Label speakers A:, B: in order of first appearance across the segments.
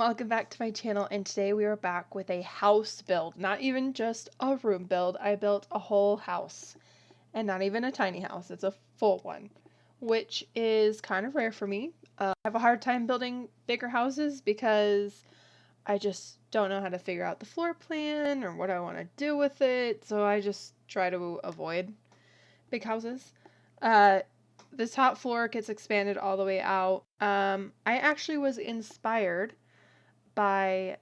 A: welcome back to my channel, and today we are back with a house build. Not even just a room build, I built a whole house. And not even a tiny house, it's a full one. Which is kind of rare for me. I have a hard time building bigger houses because I just don't know how to figure out the floor plan or what I want to do with it. So I just try to avoid big houses. This top floor gets expanded all the way out. I actually was inspired by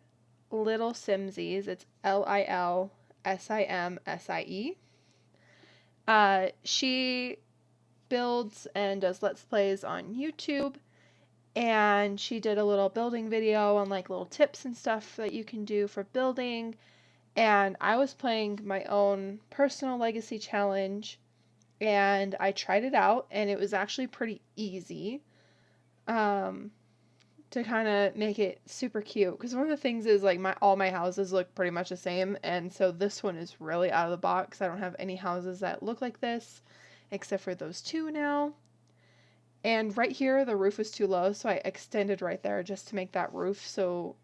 A: Little Simsies. It's Lilsimsie. She builds and does Let's Plays on YouTube, and she did a little building video on like little tips and stuff that you can do for building. And I was playing my own personal legacy challenge, and I tried it out, and it was actually pretty easy to kind of make it super cute, because one of the things is like all my houses look pretty much the same, and so this one is really out of the box. I don't have any houses that look like this except for those two now. And right here the roof was too low, so I extended right there just to make that roof so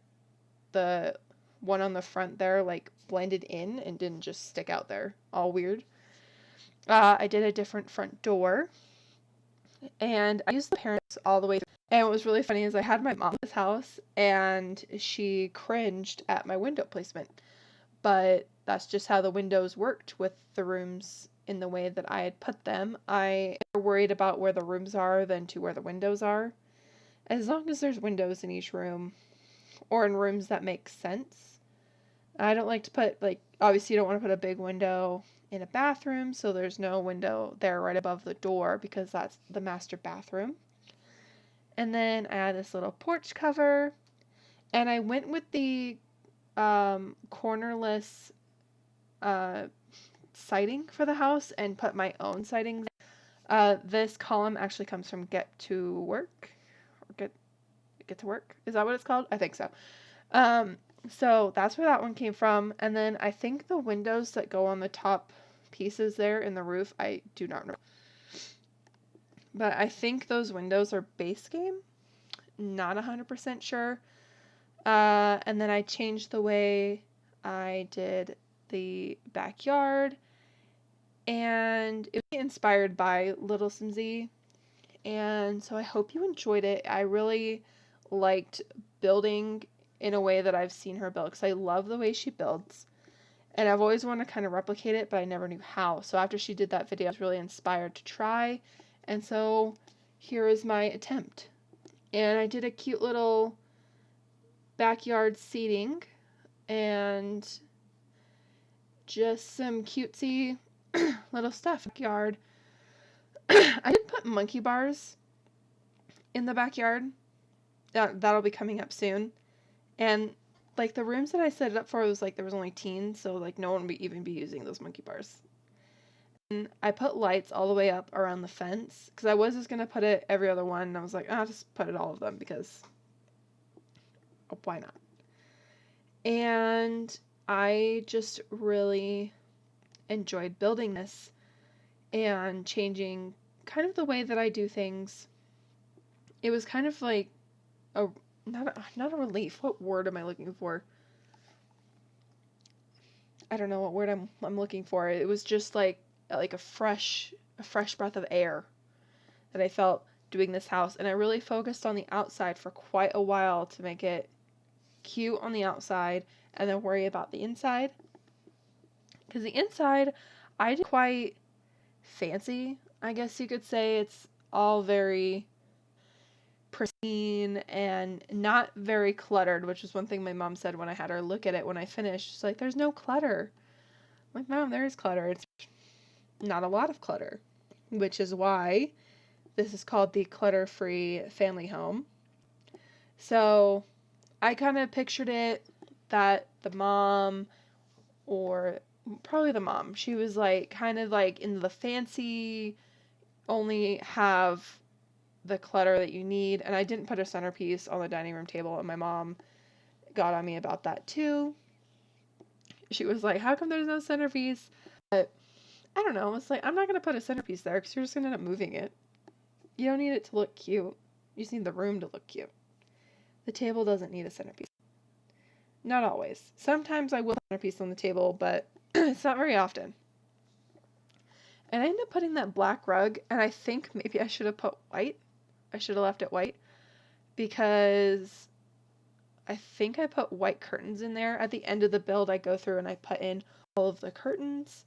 A: the one on the front there like blended in and didn't just stick out there all weird. I did a different front door, and I used the parents all the way through. And what was really funny is I had my mom in this house, and she cringed at my window placement. But that's just how the windows worked with the rooms in the way that I had put them. I am more worried about where the rooms are than to where the windows are. As long as there's windows in each room, or in rooms that make sense. I don't like to put, like, obviously you don't want to put a big window in a bathroom, so there's no window there right above the door because that's the master bathroom. And then I had this little porch cover, and I went with the cornerless siding for the house and put my own siding. This column actually comes from Get to Work, or Get to Work. Is that what it's called? I think so. So that's where that one came from. And then I think the windows that go on the top pieces there in the roof, I do not know. But I think those windows are base game. Not 100% sure. And then I changed the way I did the backyard. And it was inspired by Little Simsie. And so I hope you enjoyed it. I really liked building in a way that I've seen her build, because I love the way she builds. And I've always wanted to kind of replicate it, but I never knew how. So after she did that video, I was really inspired to try. And so here is my attempt. And I did a cute little backyard seating and just some cutesy little stuff. Backyard. I did put monkey bars in the backyard. That'll be coming up soon. And like the rooms that I set it up for was like there was only teens, so like no one would even be using those monkey bars. And I put lights all the way up around the fence because I was just gonna put it every other one, and I was like, I'll just put it all of them because why not? And I just really enjoyed building this and changing kind of the way that I do things. It was kind of like not a relief. What word am I looking for? I don't know what word I'm looking for. It was just like a fresh breath of air that I felt doing this house, and I really focused on the outside for quite a while to make it cute on the outside and then worry about the inside. Because the inside I did quite fancy, I guess you could say. It's all very pristine and not very cluttered, which is one thing my mom said when I had her look at it when I finished. She's like, there's no clutter. I'm like, Mom, there is clutter. It's not a lot of clutter, which is why this is called the clutter-free family home. So I kind of pictured it that the mom, or probably the mom, she was like kind of like in the fancy, only have the clutter that you need. And I didn't put a centerpiece on the dining room table, and my mom got on me about that too. She was like, how come there's no centerpiece? But I don't know, it's like, I'm not going to put a centerpiece there because you're just going to end up moving it. You don't need it to look cute. You just need the room to look cute. The table doesn't need a centerpiece. Not always. Sometimes I will put a piece on the table, but it's not very often. And I ended up putting that black rug, and I think maybe I should have put white. I should have left it white because I think I put white curtains in there. At the end of the build, I go through and I put in all of the curtains.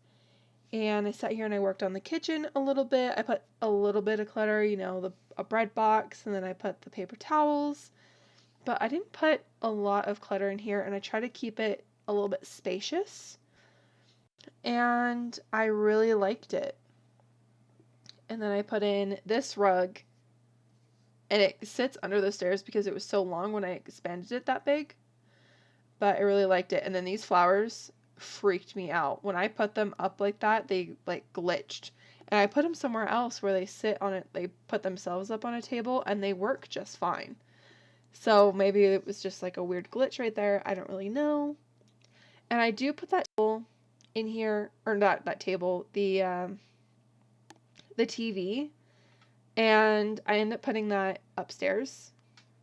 A: And I sat here and I worked on the kitchen a little bit. I put a little bit of clutter, you know, a bread box, and then I put the paper towels. But I didn't put a lot of clutter in here, and I try to keep it a little bit spacious. And I really liked it. And then I put in this rug, and it sits under the stairs because it was so long when I expanded it that big. But I really liked it. And then these flowers freaked me out. When I put them up like that, they like glitched. And I put them somewhere else where they sit on it. They put themselves up on a table and they work just fine. So maybe it was just like a weird glitch right there. I don't really know. And I do put that table in here, or not that table, the TV. And I end up putting that upstairs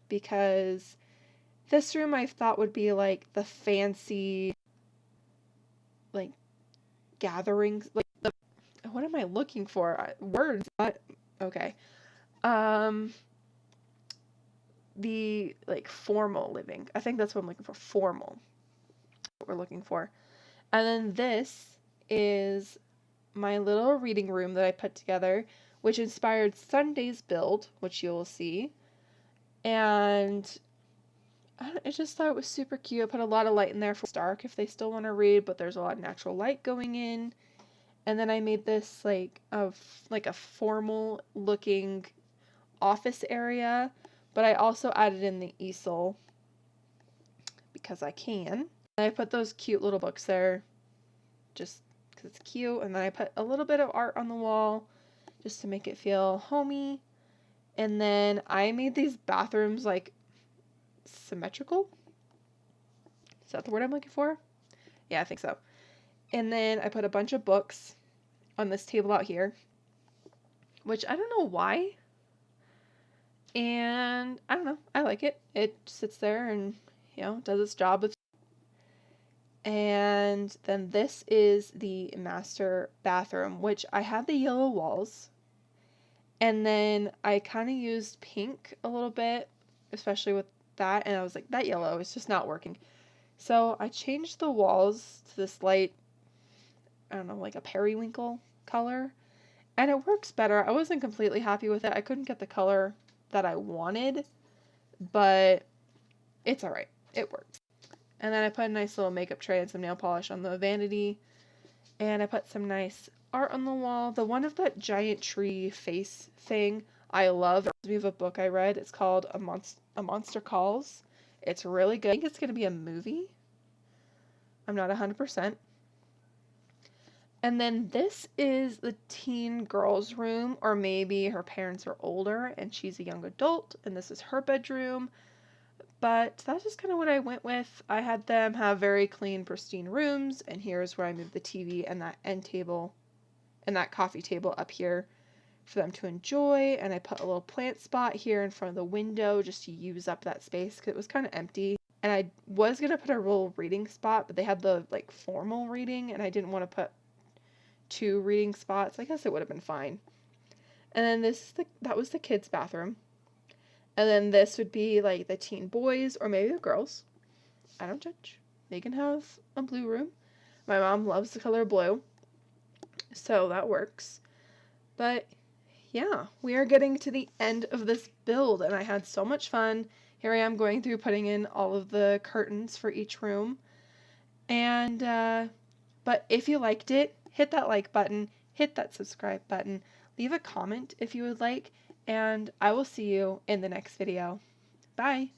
A: because this room I thought would be like the fancy, like, gatherings, like, what am I looking for? Words, but, okay. The, like, formal living. I think that's what I'm looking for, formal. What we're looking for. And then this is my little reading room that I put together, which inspired Sunday's build, which you'll see. And I just thought it was super cute. I put a lot of light in there for it's dark if they still want to read, but there's a lot of natural light going in. And then I made this like a formal looking office area, but I also added in the easel because I can. And I put those cute little books there just because it's cute. And then I put a little bit of art on the wall just to make it feel homey. And then I made these bathrooms like symmetrical. Is that the word I'm looking for? Yeah, I think so. And then I put a bunch of books on this table out here, which I don't know why. And I don't know. I like it. It sits there and, you know, does its job. And then this is the master bathroom, which I have the yellow walls. And then I kind of used pink a little bit, especially with that. And I was like, that yellow is just not working. So I changed the walls to this light, I don't know, like a periwinkle color. And it works better. I wasn't completely happy with it. I couldn't get the color that I wanted, but it's alright. It works. And then I put a nice little makeup tray and some nail polish on the vanity. And I put some nice art on the wall. The one of that giant tree face thing I love. It reminds me of a book I read. It's called A Monster Calls. It's really good. I think it's going to be a movie. I'm not 100%. And then this is the teen girl's room, or maybe her parents are older and she's a young adult, and this is her bedroom. But that's just kind of what I went with. I had them have very clean, pristine rooms, and here's where I moved the TV and that end table and that coffee table up here for them to enjoy. And I put a little plant spot here in front of the window just to use up that space because it was kind of empty. And I was going to put a little reading spot, but they had the like formal reading, and I didn't want to put 2 reading spots. I guess it would have been fine. And then that was the kids' bathroom. And then this would be like the teen boys or maybe the girls. I don't judge. They can have a blue room. My mom loves the color blue, so that works. But yeah, we are getting to the end of this build, and I had so much fun. Here I am going through putting in all of the curtains for each room. And but if you liked it, hit that like button, hit that subscribe button, leave a comment if you would like, and I will see you in the next video. Bye!